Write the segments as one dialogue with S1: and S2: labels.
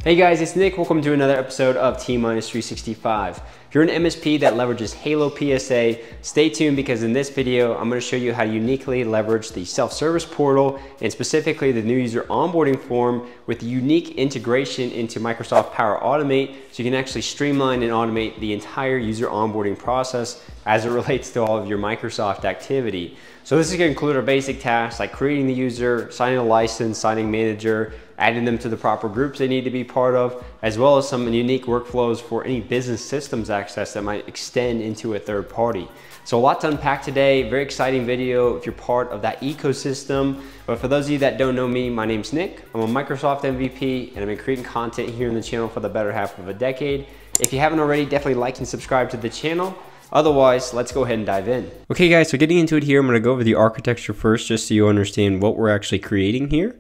S1: Hey guys, it's Nick. Welcome to another episode of T-365. If you're an MSP that leverages HaloPSA, stay tuned because in this video, I'm going to show you how to uniquely leverage the self-service portal and specifically the new user onboarding form with unique integration into Microsoft Power Automate so you can actually streamline and automate the entire user onboarding process as it relates to all of your Microsoft activity. So this is going to include our basic tasks like creating the user, signing a license, signing manager, adding them to the proper groups they need to be part of, as well as some unique workflows for any business systems access that might extend into a third party. So a lot to unpack today, very exciting video if you're part of that ecosystem. But for those of you that don't know me, my name's Nick. I'm a Microsoft MVP and I've been creating content here on the channel for the better half of a decade. If you haven't already, definitely like and subscribe to the channel. Otherwise, let's go ahead and dive in. Okay guys, so getting into it here, I'm gonna go over the architecture first just so you understand what we're actually creating here.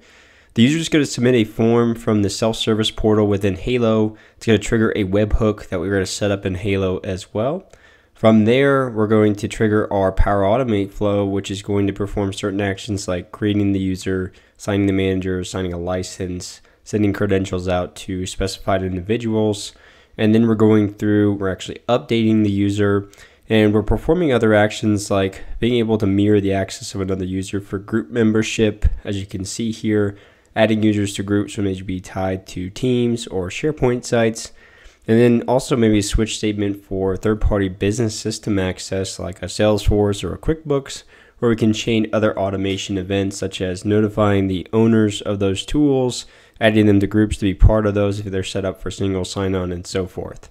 S1: The user is going to submit a form from the self-service portal within Halo. It's going to trigger a webhook that we're going to set up in Halo as well. From there, we're going to trigger our Power Automate flow, which is going to perform certain actions like creating the user, signing the manager, signing a license, sending credentials out to specified individuals. And then we're actually updating the user, and we're performing other actions like being able to mirror the access of another user for group membership, as you can see here. Adding users to groups when they should be tied to teams or SharePoint sites. And then also maybe a switch statement for third-party business system access like a Salesforce or a QuickBooks, where we can chain other automation events such as notifying the owners of those tools, adding them to groups to be part of those if they're set up for single sign-on and so forth.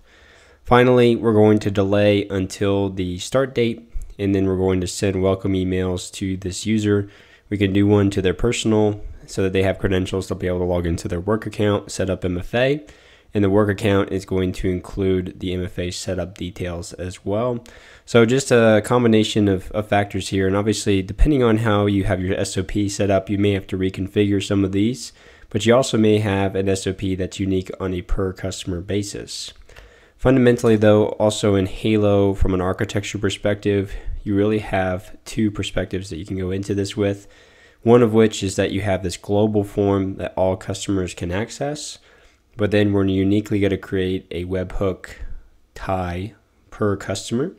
S1: Finally, we're going to delay until the start date, and then we're going to send welcome emails to this user. We can do one to their personal so that they have credentials, they'll be able to log into their work account, set up MFA, and the work account is going to include the MFA setup details as well. So just a combination of factors here, and obviously depending on how you have your SOP set up, you may have to reconfigure some of these, but you also may have an SOP that's unique on a per customer basis. Fundamentally though, also in Halo from an architecture perspective, you really have two perspectives that you can go into this with. One of which is that you have this global form that all customers can access, but then we're uniquely going to create a webhook tie per customer.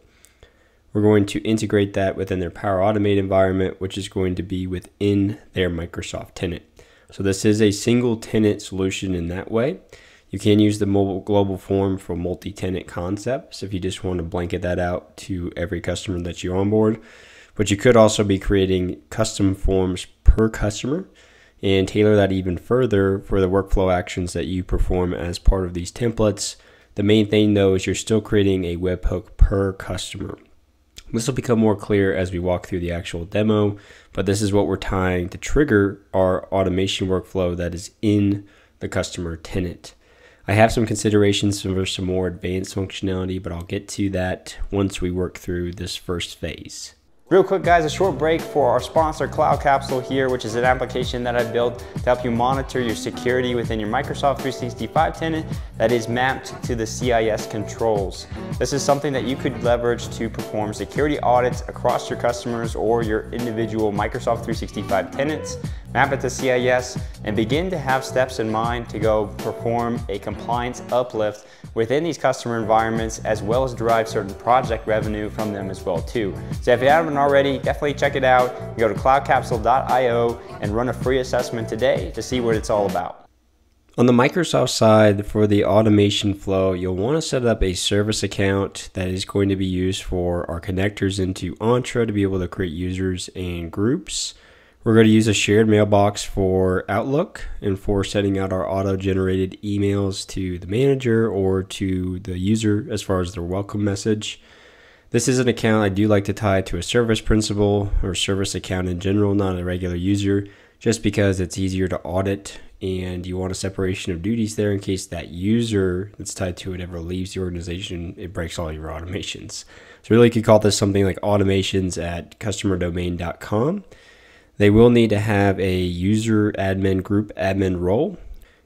S1: We're going to integrate that within their Power Automate environment, which is going to be within their Microsoft tenant. So this is a single tenant solution in that way. You can use the mobile global form for multi-tenant concepts if you just want to blanket that out to every customer that you onboard. But you could also be creating custom forms per customer and tailor that even further for the workflow actions that you perform as part of these templates. The main thing though is you're still creating a webhook per customer. This will become more clear as we walk through the actual demo, but this is what we're tying to trigger our automation workflow that is in the customer tenant. I have some considerations for some more advanced functionality, but I'll get to that once we work through this first phase. Real quick guys, a short break for our sponsor CloudCapsule here, which is an application that I built to help you monitor your security within your Microsoft 365 tenant that is mapped to the CIS controls. This is something that you could leverage to perform security audits across your customers or your individual Microsoft 365 tenants, map it to CIS, and begin to have steps in mind to go perform a compliance uplift within these customer environments, as well as derive certain project revenue from them as well too. So if you haven't already, definitely check it out. You go to cloudcapsule.io and run a free assessment today to see what it's all about. On the Microsoft side, for the automation flow, you'll want to set up a service account that is going to be used for our connectors into Entra to be able to create users and groups. We're going to use a shared mailbox for Outlook and for sending out our auto-generated emails to the manager or to the user as far as their welcome message. This is an account I do like to tie to a service principal or service account in general, not a regular user, just because it's easier to audit and you want a separation of duties there in case that user that's tied to it ever leaves the organization, it breaks all your automations. So really you could call this something like automations at customerdomain.com. They will need to have a user admin group admin role,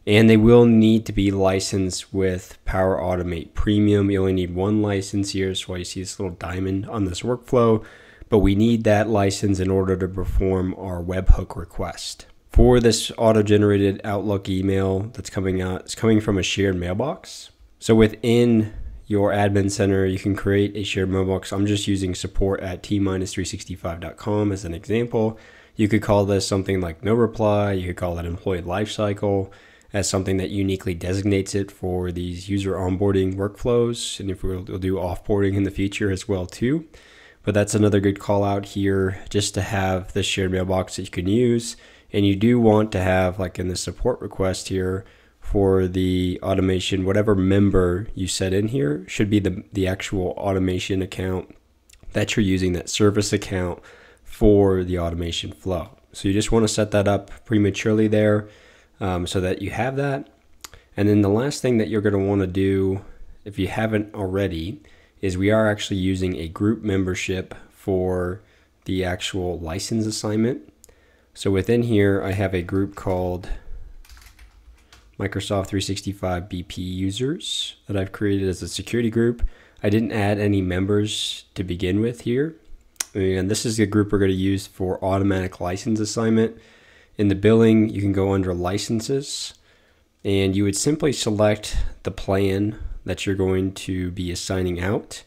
S1: and they will need to be licensed with Power Automate Premium. You only need one license here, so you see this little diamond on this workflow, but we need that license in order to perform our webhook request. For this auto-generated Outlook email that's coming out, it's coming from a shared mailbox. So within your admin center, you can create a shared mailbox. I'm just using support@t-365.com as an example. You could call this something like no reply. You could call it employee lifecycle as something that uniquely designates it for these user onboarding workflows. And if we'll do offboarding in the future as well too. But that's another good call out here, just to have this shared mailbox that you can use. And you do want to have, like in the support request here, for the automation, whatever member you set in here should be the actual automation account that you're using, that service account for the automation flow. So you just want to set that up prematurely there so that you have that. And then the last thing that you're going to want to do, if you haven't already, is we are actually using a group membership for the actual license assignment. So within here, I have a group called Microsoft 365 BP users that I've created as a security group. I didn't add any members to begin with here. And this is the group we're going to use for automatic license assignment. In the billing, you can go under licenses and you would simply select the plan that you're going to be assigning out.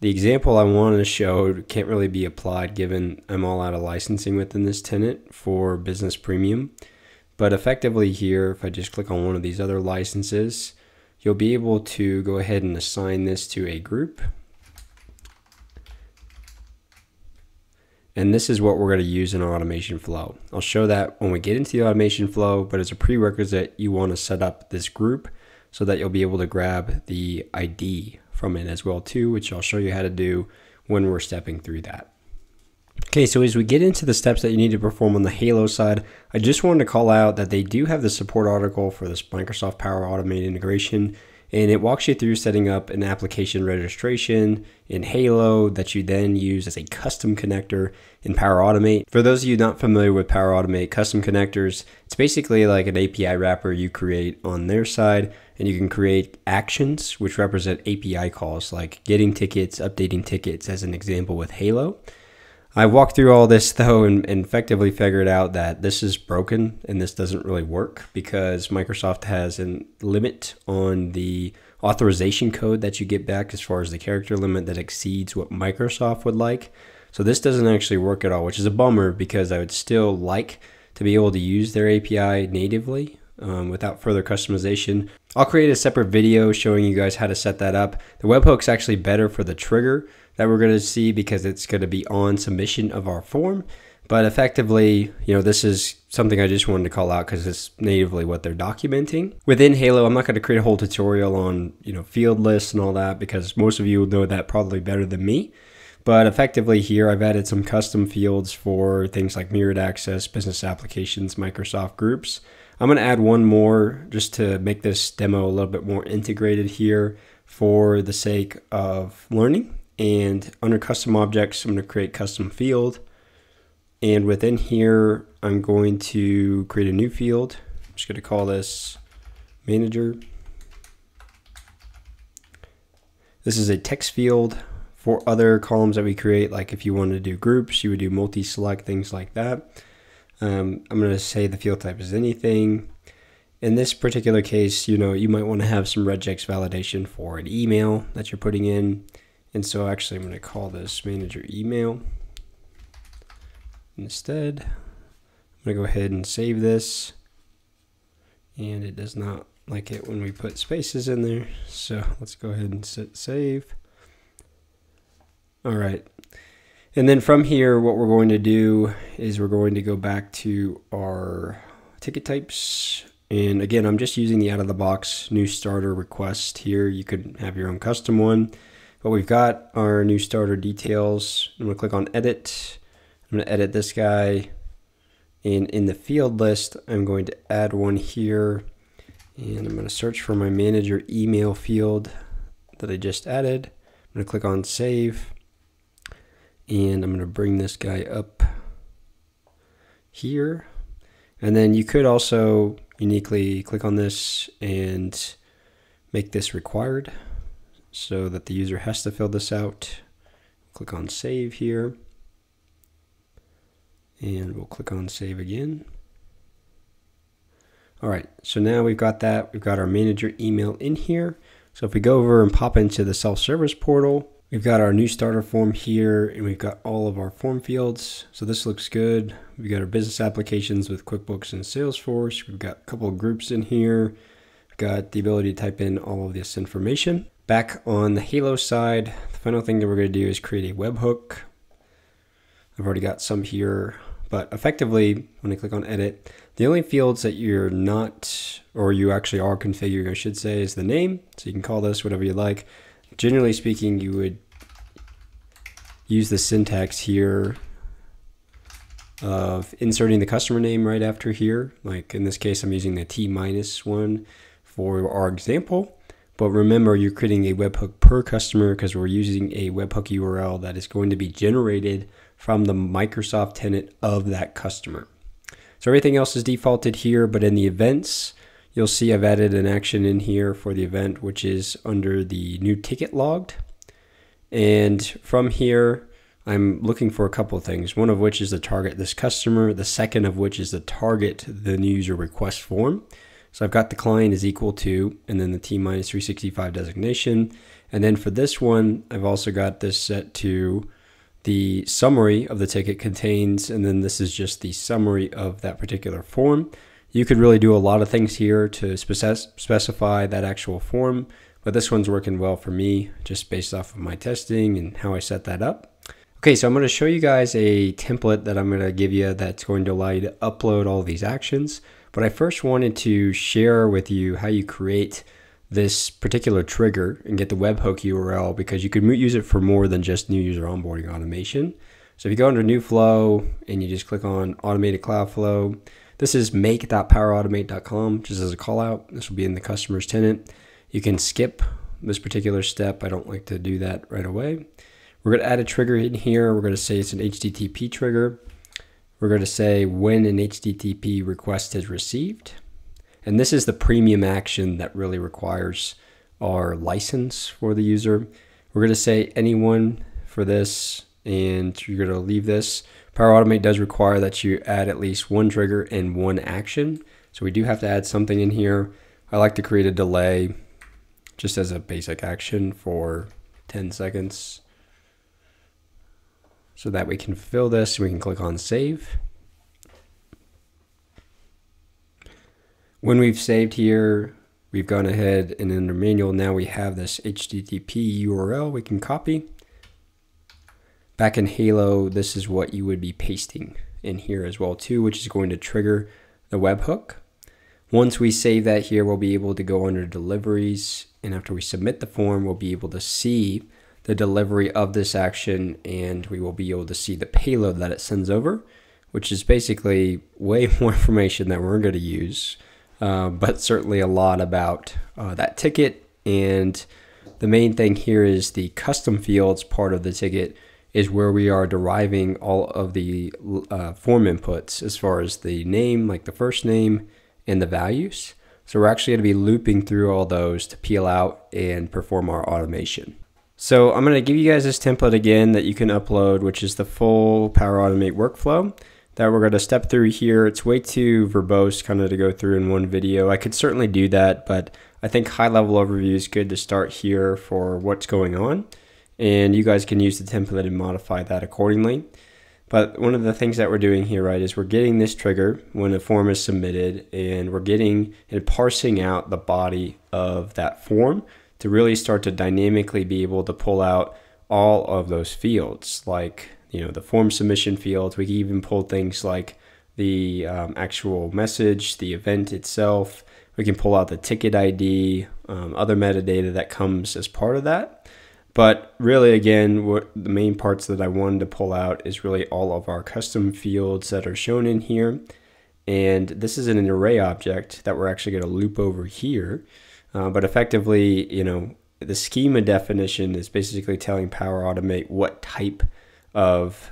S1: The example I wanted to show can't really be applied given I'm all out of licensing within this tenant for Business Premium. But effectively here, if I just click on one of these other licenses, you'll be able to go ahead and assign this to a group. And this is what we're going to use in our automation flow. I'll show that when we get into the automation flow, but as a prerequisite, you want to set up this group so that you'll be able to grab the ID from it as well too, which I'll show you how to do when we're stepping through that. Okay, so as we get into the steps that you need to perform on the Halo side, I just wanted to call out that they do have the support article for this Microsoft Power Automate integration, and it walks you through setting up an application registration in Halo that you then use as a custom connector in Power Automate. For those of you not familiar with Power Automate, custom connectors, it's basically like an API wrapper you create on their side, and you can create actions which represent API calls like getting tickets, updating tickets as an example with Halo. I walked through all this though and effectively figured out that this is broken and this doesn't really work because Microsoft has a limit on the authorization code that you get back as far as the character limit that exceeds what Microsoft would like. So this doesn't actually work at all, which is a bummer because I would still like to be able to use their API natively without further customization. I'll create a separate video showing you guys how to set that up. The webhook's actually better for the trigger that we're going to see because it's going to be on submission of our form. But effectively, this is something I just wanted to call out because it's natively what they're documenting. Within Halo, I'm not going to create a whole tutorial on, field lists and all that because most of you will know that probably better than me. But effectively here, I've added some custom fields for things like mirrored access, business applications, Microsoft groups. I'm going to add one more just to make this demo a little bit more integrated here for the sake of learning. And under custom objects, I'm going to create custom field. And within here, I'm going to create a new field. I'm just going to call this manager. This is a text field for other columns that we create. Like if you wanted to do groups, you would do multi-select, things like that. I'm going to say the field type is anything. In this particular case, you might want to have some regex validation for an email that you're putting in. And so actually I'm going to call this manager email. Instead, I'm going to go ahead and save this. And it does not like it when we put spaces in there. So let's go ahead and set save. All right. And then from here, what we're going to do is we're going to go back to our ticket types. And again, I'm just using the out of the box new starter request here. You could have your own custom one. But we've got our new starter details. I'm going to click on edit. I'm going to edit this guy. And in the field list, I'm going to add one here. And I'm going to search for my manager email field that I just added. I'm going to click on save. And I'm going to bring this guy up here. And then you could also uniquely click on this and make this required, so that the user has to fill this out. Click on save here. And we'll click on save again. All right, so now we've got that. We've got our manager email in here. So if we go over and pop into the self-service portal, we've got our new starter form here, and we've got all of our form fields. So this looks good. We've got our business applications with QuickBooks and Salesforce. We've got a couple of groups in here. We've got the ability to type in all of this information. Back on the Halo side, the final thing that we're going to do is create a webhook. I've already got some here, but effectively, when I click on edit, the only fields that you're not, or you actually are configuring, I should say, is the name. So you can call this whatever you like. Generally speaking, you would use the syntax here of inserting the customer name right after here. Like in this case, I'm using the T-1 for our example. But remember, you're creating a webhook per customer because we're using a webhook URL that is going to be generated from the Microsoft tenant of that customer. So everything else is defaulted here, but in the events, you'll see I've added an action in here for the event, which is under the new ticket logged. And from here, I'm looking for a couple of things, one of which is to target this customer, the second of which is to target the new user request form. So I've got the client is equal to, and then the T-365 designation. And then for this one, I've also got this set to the summary of the ticket contains, and then this is just the summary of that particular form. You could really do a lot of things here to specify that actual form, but this one's working well for me just based off of my testing and how I set that up. Okay, so I'm going to show you guys a template that I'm going to give you that's going to allow you to upload all these actions. But I first wanted to share with you how you create this particular trigger and get the webhook URL, because you could use it for more than just new user onboarding automation. So if you go under new flow and you just click on automated cloud flow, this is make.powerautomate.com just as a call out. This will be in the customer's tenant. You can skip this particular step. I don't like to do that right away. We're going to add a trigger in here. We're going to say it's an HTTP trigger. We're going to say when an HTTP request is received. And this is the premium action that really requires our license for the user. We're going to say anyone for this, and you're going to leave this. Power Automate does require that you add at least one trigger and one action. So we do have to add something in here. I like to create a delay just as a basic action for 10 seconds so that we can fill this and we can click on save. When we've saved here, we've gone ahead and in the manual, now we have this HTTP URL we can copy. Back in Halo, this is what you would be pasting in here as well too, which is going to trigger the webhook. Once we save that here, we'll be able to go under deliveries, and after we submit the form, we'll be able to see the delivery of this action, and we will be able to see the payload that it sends over, which is basically way more information that we're going to use. But certainly a lot about that ticket. And the main thing here is the custom fields part of the ticket is where we are deriving all of the form inputs as far as the name, like the first name, and the values. So we're actually going to be looping through all those to peel out and perform our automation. So I'm going to give you guys this template again that you can upload, which is the full Power Automate workflow that we're going to step through here. It's way too verbose kind of to go through in one video. I could certainly do that, but I think high-level overview is good to start here for what's going on. And you guys can use the template and modify that accordingly. But one of the things that we're doing here, right, is we're getting this trigger when a form is submitted, and we're getting and parsing out the body of that form to really start to dynamically be able to pull out all of those fields, like, you know, the form submission fields. We can even pull things like the actual message, the event itself. We can pull out the ticket ID, other metadata that comes as part of that. But really, again, what the main parts that I wanted to pull out is really all of our custom fields that are shown in here. And this is an array object that we're actually going to loop over here. But effectively, you know, the schema definition is basically telling Power Automate what type of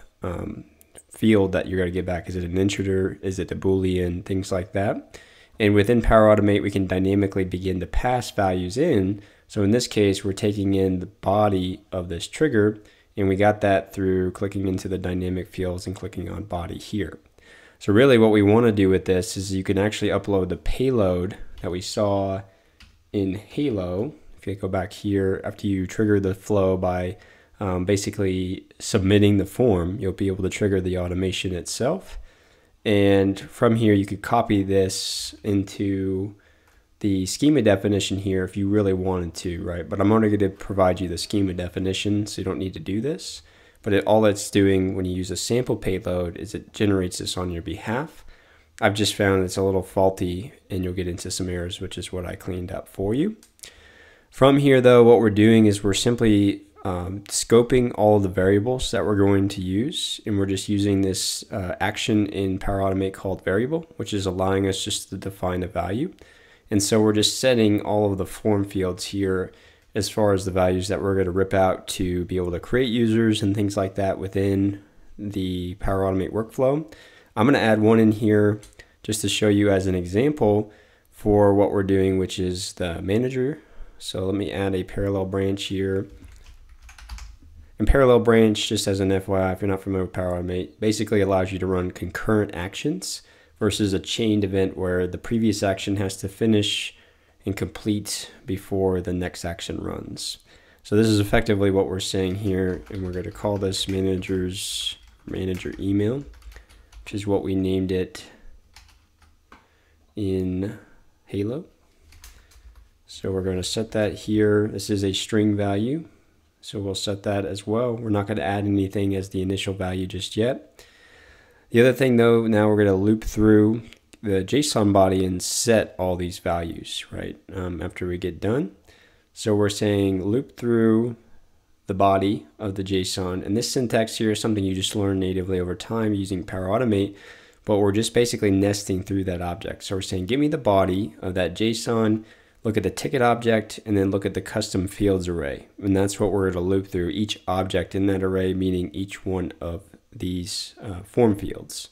S1: field that you're going to get back. Is it an integer? Is it a Boolean? Things like that. And within Power Automate, we can dynamically begin to pass values in. So in this case, we're taking in the body of this trigger, and we got that through clicking into the dynamic fields and clicking on body here. So really what we want to do with this is you can actually upload the payload that we saw in Halo. If you go back here, after you trigger the flow by basically submitting the form, you'll be able to trigger the automation itself. And from here, you could copy this into the schema definition here if you really wanted to, right? But I'm only going to provide you the schema definition, so you don't need to do this. But all it's doing when you use a sample payload is it generates this on your behalf. I've just found it's a little faulty and you'll get into some errors, which is what I cleaned up for you. From here though, what we're doing is we're simply scoping all of the variables that we're going to use, and we're just using this action in Power Automate called variable, which is allowing us just to define a value. And so we're just setting all of the form fields here as far as the values that we're going to rip out to be able to create users and things like that within the Power Automate workflow. I'm going to add one in here just to show you as an example for what we're doing, which is the manager. So let me add a parallel branch here. And parallel branch, just as an FYI, if you're not familiar with Power Automate, basically allows you to run concurrent actions versus a chained event where the previous action has to finish and complete before the next action runs. So this is effectively what we're saying here, and we're going to call this manager email, which is what we named it in Halo. So we're going to set that here. This is a string value, so we'll set that as well. We're not going to add anything as the initial value just yet. The other thing though, now we're going to loop through the JSON body and set all these values, right, after we get done. So we're saying loop through the body of the JSON, and this syntax here is something you just learn natively over time using Power Automate, but we're just basically nesting through that object. So we're saying give me the body of that JSON, look at the ticket object, and then look at the custom fields array. And that's what we're going to loop through each object in that array, meaning each one of these form fields.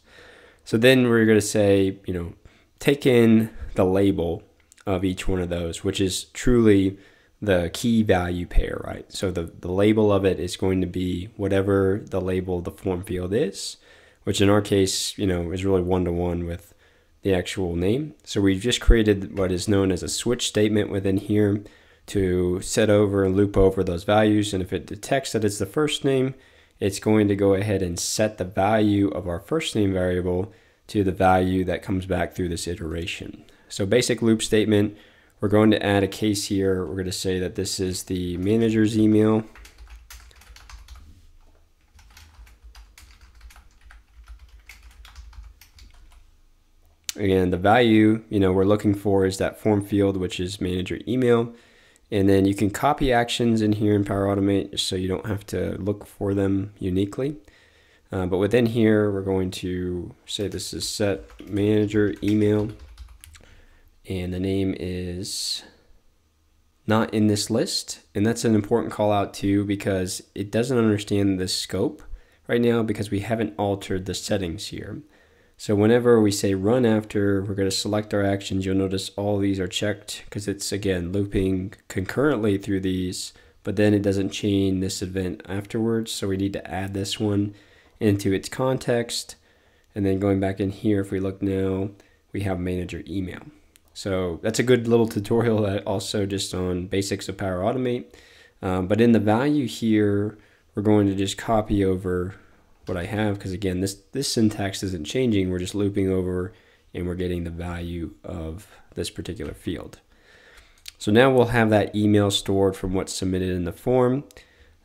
S1: So then we're going to say, you know, take in the label of each one of those, which is truly the key value pair, right? So the label of it is going to be whatever the label of the form field is, which in our case, you know, is really one-to-one with the actual name. So we've just created what is known as a switch statement within here to set over and loop over those values. And if it detects that it's the first name, it's going to go ahead and set the value of our first name variable to the value that comes back through this iteration. So basic loop statement, we're going to add a case here. We're going to say that this is the manager's email. Again, the value, you know, we're looking for is that form field, which is manager email. And then you can copy actions in here in Power Automate so you don't have to look for them uniquely. But within here, we're going to say this is set manager email, and the name is not in this list. And that's an important call out too, because it doesn't understand the scope right now because we haven't altered the settings here. So whenever we say run after, we're going to select our actions. You'll notice all these are checked because it's, again, looping concurrently through these, but then it doesn't chain this event afterwards. So we need to add this one into its context. And then going back in here, if we look now, we have manager email. So that's a good little tutorial that also just on basics of Power Automate. But in the value here, we're going to just copy over what I have, because again, this syntax isn't changing. We're just looping over and we're getting the value of this particular field. So now we'll have that email stored from what's submitted in the form.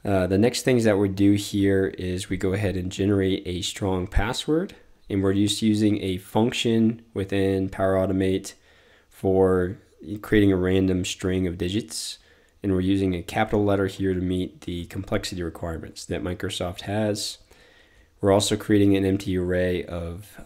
S1: The next things that we do here is we go ahead and generate a strong password, and we're just using a function within Power Automate for creating a random string of digits. And we're using a capital letter here to meet the complexity requirements that Microsoft has. We're also creating an empty array of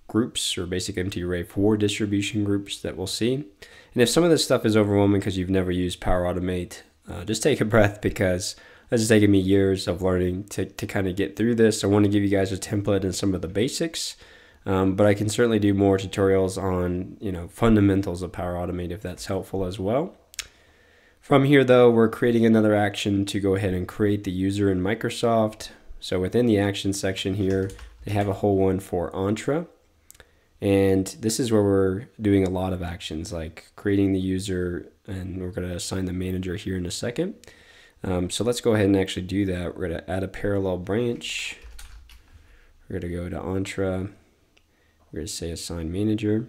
S1: groups, or basic empty array for distribution groups that we'll see. And if some of this stuff is overwhelming because you've never used Power Automate, just take a breath, because this has taken me years of learning to kind of get through this. I want to give you guys a template and some of the basics, but I can certainly do more tutorials on, you know, fundamentals of Power Automate if that's helpful as well. From here though, we're creating another action to go ahead and create the user in Microsoft. So within the action section here, they have a whole one for Entra. And this is where we're doing a lot of actions like creating the user, and we're going to assign the manager here in a second. So let's go ahead and actually do that. We're going to add a parallel branch. We're going to go to Entra. We're going to say assign manager.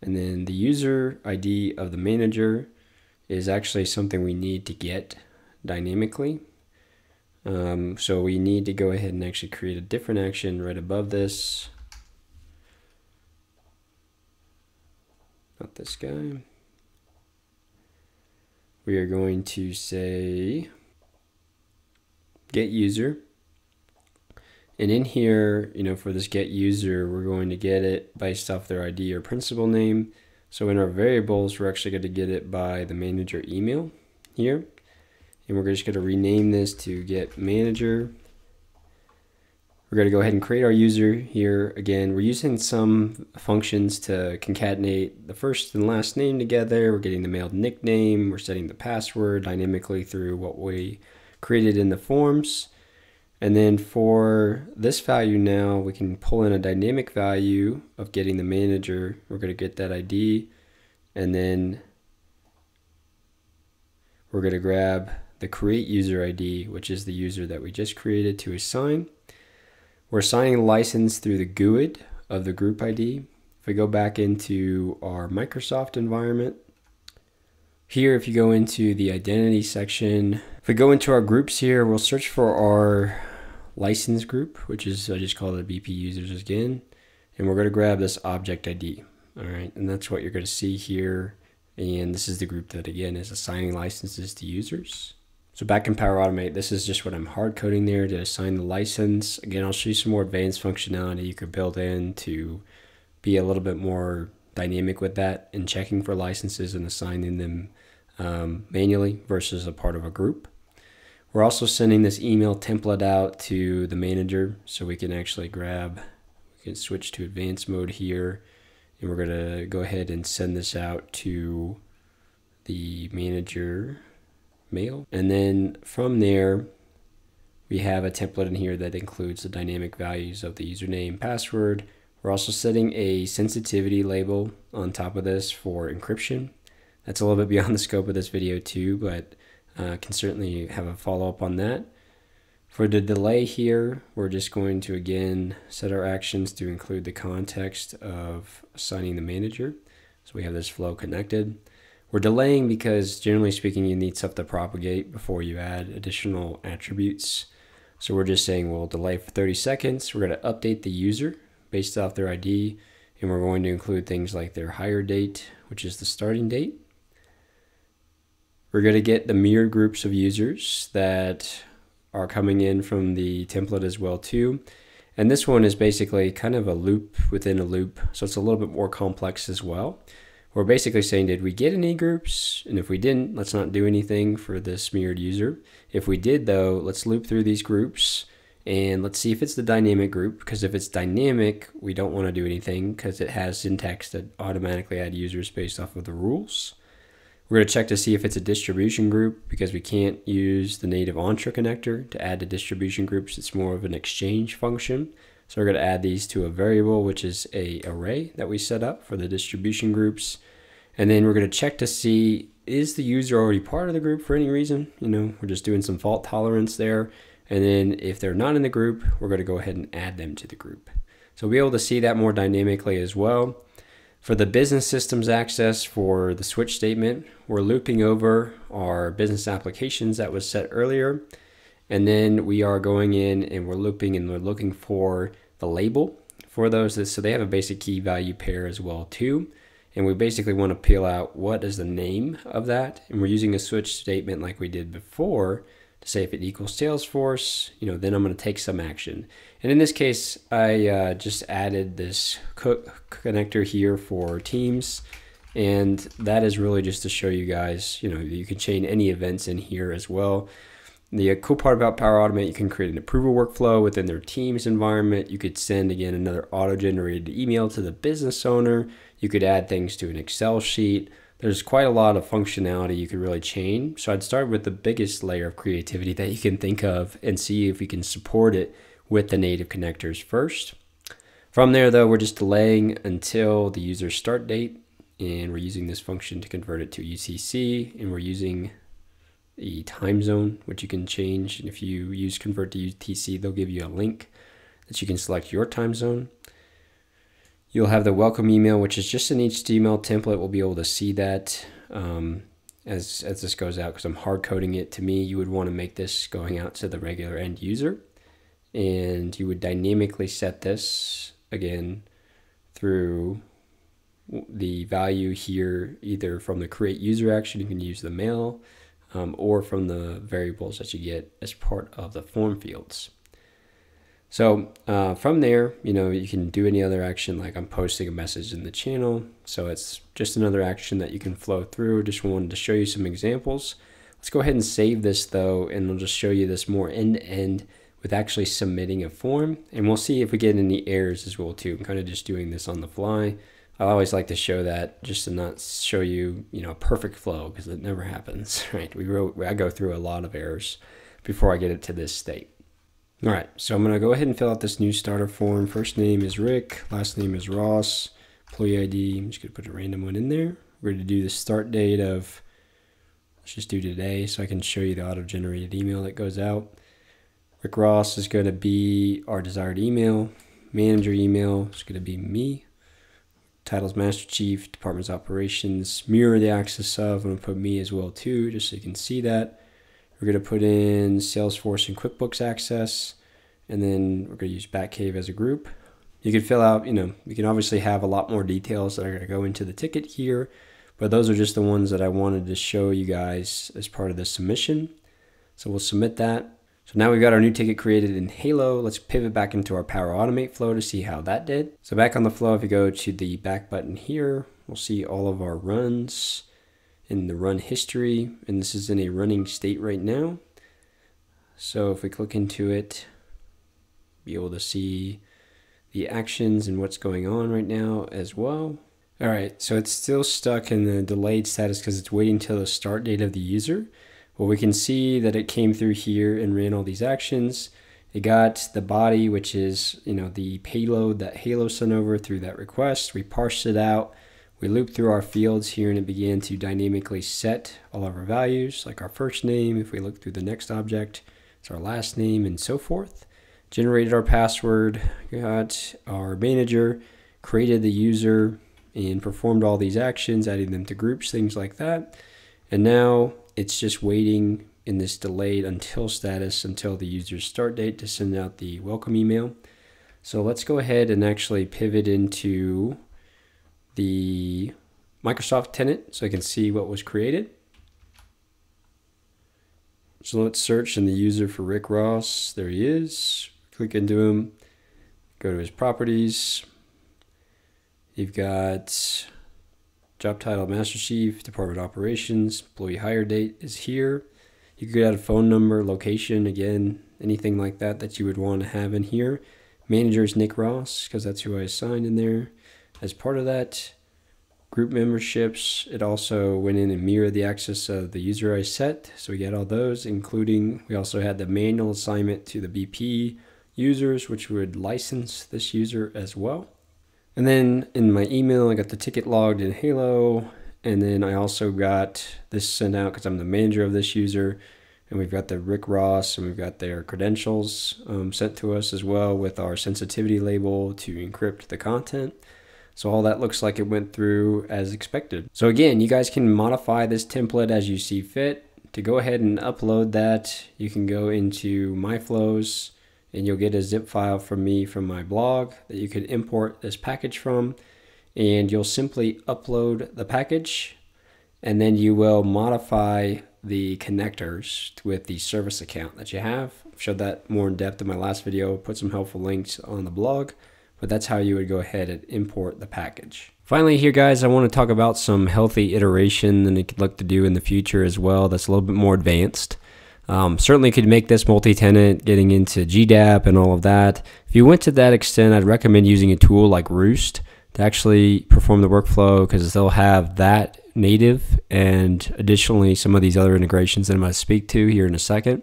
S1: And then the user ID of the manager is actually something we need to get dynamically. So we need to go ahead and actually create a different action right above this. Not this guy. We are going to say get user. And in here, for this get user, we're going to get it based off their ID or principal name. So in our variables, we're actually going to get it by the manager email here. And we're just going to rename this to get manager. We're going to go ahead and create our user here. Again, we're using some functions to concatenate the first and last name together. We're getting the mailed nickname. We're setting the password dynamically through what we created in the forms. And then for this value now, we can pull in a dynamic value of getting the manager. We're going to get that ID. And then we're going to grab the create user ID, which is the user that we just created, to assign. We're assigning a license through the GUID of the group ID. If we go back into our Microsoft environment, here if you go into the identity section, if we go into our groups here, we'll search for our license group, which is, I just call it BP users again, and we're going to grab this object ID. All right, and that's what you're going to see here. And this is the group that, again, is assigning licenses to users. So back in Power Automate, this is just what I'm hard coding there to assign the license. Again, I'll show you some more advanced functionality you could build in to be a little bit more dynamic with that and checking for licenses and assigning them manually versus a part of a group. We're also sending this email template out to the manager, so we can actually we can switch to advanced mode here, and we're going to go ahead and send this out to the manager mail. And then from there, we have a template in here that includes the dynamic values of the username, password. We're also setting a sensitivity label on top of this for encryption. That's a little bit beyond the scope of this video too, but can certainly have a follow-up on that. For the delay here, we're just going to again set our actions to include the context of assigning the manager. So we have this flow connected. We're delaying because generally speaking, you need stuff to propagate before you add additional attributes. So we're just saying we'll delay for 30 seconds. We're going to update the user based off their ID, and we're going to include things like their hire date, which is the starting date. We're going to get the mirrored groups of users that are coming in from the template as well too. And this one is basically kind of a loop within a loop. So it's a little bit more complex as well. We're basically saying, did we get any groups? And if we didn't, let's not do anything for this mirrored user. If we did though, let's loop through these groups and let's see if it's the dynamic group, because if it's dynamic, we don't want to do anything because it has syntax that automatically add users based off of the rules. We're going to check to see if it's a distribution group because we can't use the native Entra connector to add to distribution groups. It's more of an exchange function. So we're going to add these to a variable, which is a array that we set up for the distribution groups. And then we're going to check to see, is the user already part of the group for any reason? We're just doing some fault tolerance there. And then if they're not in the group, we're going to go ahead and add them to the group. So we'll be able to see that more dynamically as well. For the business systems access for the switch statement, we're looping over our business applications that was set earlier. And then we are going in and we're looping and we're looking for the label for those. So they have a basic key value pair as well too. And we basically want to peel out what is the name of that. And we're using a switch statement like we did before to say if it equals Salesforce, then I'm going to take some action. And in this case, I just added this connector here for Teams. And that is really just to show you guys, you can chain any events in here as well. The cool part about Power Automate, you can create an approval workflow within their Teams environment. You could send, again, another auto-generated email to the business owner. You could add things to an Excel sheet. There's quite a lot of functionality you could really chain. So I'd start with the biggest layer of creativity that you can think of and see if we can support it with the native connectors first. From there though, we're just delaying until the user start date, and we're using this function to convert it to UTC, and we're using the time zone, which you can change. And if you use convert to UTC, they'll give you a link that you can select your time zone. You'll have the welcome email, which is just an HTML template. We'll be able to see that as this goes out, because I'm hard coding it. To me, you would want to make this going out to the regular end user, and you would dynamically set this again through the value here, either from the create user action, you can use the mail, or from the variables that you get as part of the form fields. So from there, you can do any other action, like I'm posting a message in the channel. So it's just another action that you can flow through. Just wanted to show you some examples. Let's go ahead and save this though, and I'll just show you this more end-to-end with actually submitting a form. And we'll see if we get any errors as well too. I'm kind of just doing this on the fly. I always like to show that just to not show you, a perfect flow, because it never happens, right? I go through a lot of errors before I get it to this state. All right, so I'm gonna go ahead and fill out this new starter form. First name is Rick, last name is Ross, employee ID, I'm just gonna put a random one in there. We're gonna do the start date of, let's just do today so I can show you the auto-generated email that goes out. Rick Ross is gonna be our desired email. Manager email is gonna be me. Title's Master Chief, Department's Operations, mirror the axis of, I'm gonna put me as well too, just so you can see that. We're going to put in Salesforce and QuickBooks access, and then we're going to use Batcave as a group. You can fill out, you can obviously have a lot more details that are going to go into the ticket here, but those are just the ones that I wanted to show you guys as part of the submission. So we'll submit that. So now we've got our new ticket created in Halo. Let's pivot back into our Power Automate flow to see how that did. So back on the flow, if you go to the back button here, we'll see all of our runs in the run history, and this is in a running state right now. So if we click into it, be able to see the actions and what's going on right now as well. All right, so it's still stuck in the delayed status because it's waiting till the start date of the user. Well, we can see that it came through here and ran all these actions. It got the body, which is the payload that Halo sent over through that request. We parsed it out. We looped through our fields here, and it began to dynamically set all of our values, like our first name. If we look through the next object, it's our last name and so forth. Generated our password, got our manager, created the user, and performed all these actions, adding them to groups, things like that. And now it's just waiting in this delayed until status until the user's start date to send out the welcome email. So let's go ahead and actually pivot into the Microsoft tenant so I can see what was created. So let's search in the user for Rick Ross. There he is. Click into him, go to his properties. You've got job title Master Chief, Department Operations, employee hire date is here. You could add a phone number, location, again, anything like that that you would want to have in here. Manager is Nick Ross because that's who I assigned in there. As part of that, group memberships, it also went in and mirrored the access of the user I set. So we got all those, including we also had the manual assignment to the BP users, which would license this user as well. And then in my email, I got the ticket logged in Halo. And then I also got this sent out because I'm the manager of this user. And we've got the Rick Ross, and we've got their credentials sent to us as well with our sensitivity label to encrypt the content. So all that looks like it went through as expected. So again, you guys can modify this template as you see fit. To go ahead and upload that, you can go into My Flows, and you'll get a zip file from me from my blog that you could import this package from. And you'll simply upload the package, and then you will modify the connectors with the service account that you have. I've showed that more in depth in my last video, put some helpful links on the blog. But that's how you would go ahead and import the package. Finally here guys, I want to talk about some healthy iteration that you could look to do in the future as well that's a little bit more advanced. Certainly could make this multi-tenant, getting into GDAP and all of that. If you went to that extent, I'd recommend using a tool like Roost to actually perform the workflow, because they'll have that native and additionally some of these other integrations that I'm going to speak to here in a second.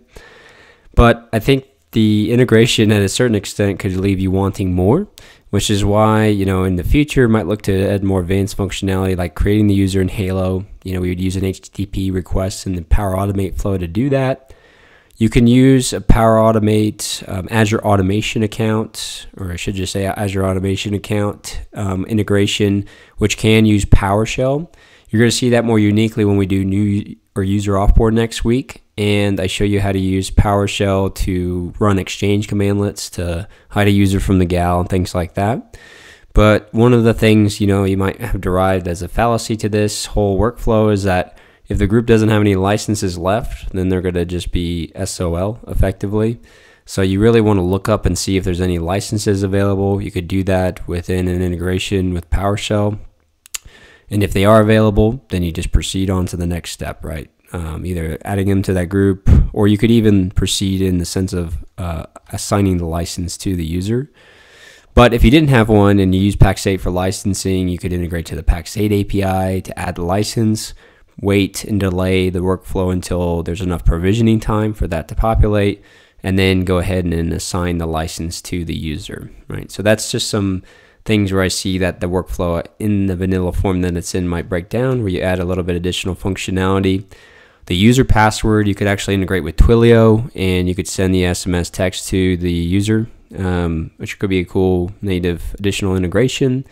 S1: But I think the integration at a certain extent could leave you wanting more, which is why, you know, in the future, might look to add more advanced functionality like creating the user in Halo. You know, we would use an HTTP request in the Power Automate flow to do that. You can use a Power Automate Azure Automation account, or I should just say Azure Automation account integration, which can use PowerShell. You're going to see that more uniquely when we do new or user offboard next week, and I show you how to use PowerShell to run exchange commandlets to hide a user from the gal and things like that. But one of the things, you know, you might have derived as a fallacy to this whole workflow is that if the group doesn't have any licenses left, then they're going to just be SOL effectively. So you really want to look up and see if there's any licenses available. You could do that within an integration with PowerShell. And if they are available, then you just proceed on to the next step, right? Either adding them to that group, or you could even proceed in the sense of assigning the license to the user. But if you didn't have one and you use Pax8 for licensing, you could integrate to the Pax8 API to add the license, wait and delay the workflow until there's enough provisioning time for that to populate, and then go ahead and assign the license to the user, right? So that's just some things where I see that the workflow in the vanilla form that it's in might break down, where you add a little bit additional functionality. The user password, you could actually integrate with Twilio, and you could send the SMS text to the user, which could be a cool native additional integration.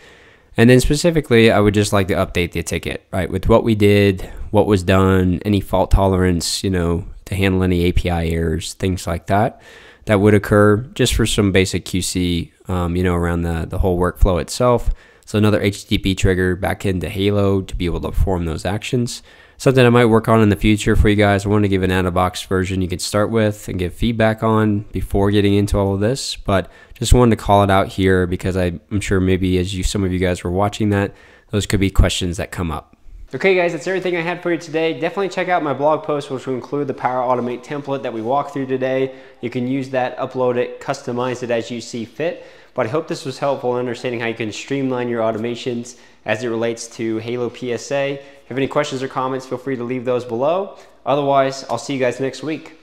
S1: And then specifically, I would just like to update the ticket, right? With what we did, what was done, any fault tolerance, you know, to handle any API errors, things like that, that would occur just for some basic QC, you know, around the whole workflow itself. So another HTTP trigger back into Halo to be able to perform those actions. Something I might work on in the future for you guys. I want to give an out-of-box version you can start with and give feedback on before getting into all of this, but just wanted to call it out here because I'm sure maybe as some of you guys were watching that, those could be questions that come up. Okay guys, that's everything I had for you today. Definitely check out my blog post, which will include the Power Automate template that we walked through today. You can use that, upload it, customize it as you see fit. But I hope this was helpful in understanding how you can streamline your automations as it relates to HaloPSA. If you have any questions or comments, feel free to leave those below. Otherwise, I'll see you guys next week.